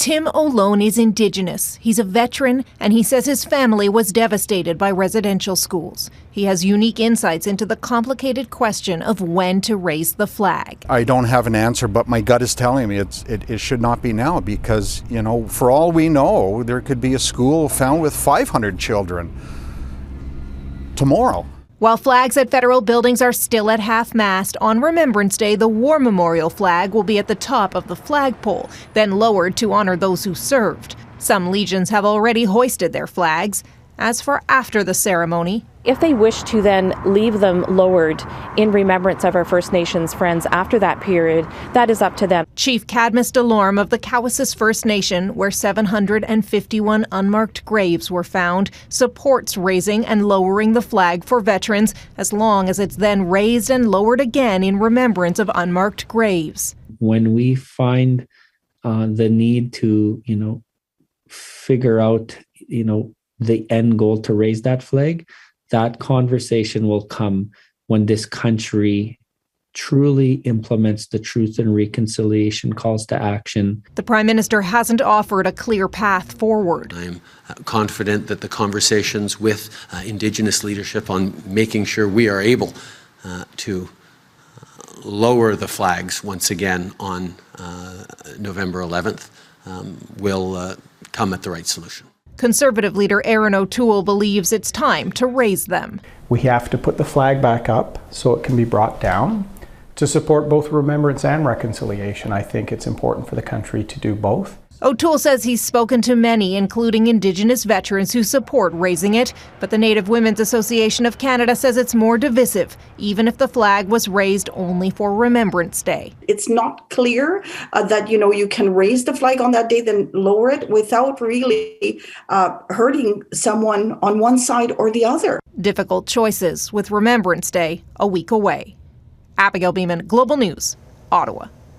Tim Olone is Indigenous. He's a veteran, and he says his family was devastated by residential schools. He has unique insights into the complicated question of when to raise the flag. I don't have an answer, but my gut is telling me it should not be now because, for all we know, there could be a school found with 500 children tomorrow. While flags at federal buildings are still at half-mast, on Remembrance Day, the War Memorial flag will be at the top of the flagpole, then lowered to honor those who served. Some legions have already hoisted their flags. As for after the ceremony, if they wish to then leave them lowered in remembrance of our First Nations friends after that period, that is up to them. Chief Cadmus Delorme of the Cowesses First Nation, where 751 unmarked graves were found, supports raising and lowering the flag for veterans as long as it's then raised and lowered again in remembrance of unmarked graves. When we find the need to, figure out, the end goal to raise that flag, that conversation will come when this country truly implements the Truth and Reconciliation calls to action. The Prime Minister hasn't offered a clear path forward. I'm confident that the conversations with Indigenous leadership on making sure we are able to lower the flags once again on November 11th will come at the right solution. Conservative leader Erin O'Toole believes it's time to raise them. We have to put the flag back up so it can be brought down to support both remembrance and reconciliation. I think it's important for the country to do both. O'Toole says he's spoken to many, including Indigenous veterans who support raising it, but the Native Women's Association of Canada says it's more divisive, even if the flag was raised only for Remembrance Day. It's not clear that, you can raise the flag on that day, then lower it without really hurting someone on one side or the other. Difficult choices with Remembrance Day a week away. Abigail Bimman, Global News, Ottawa.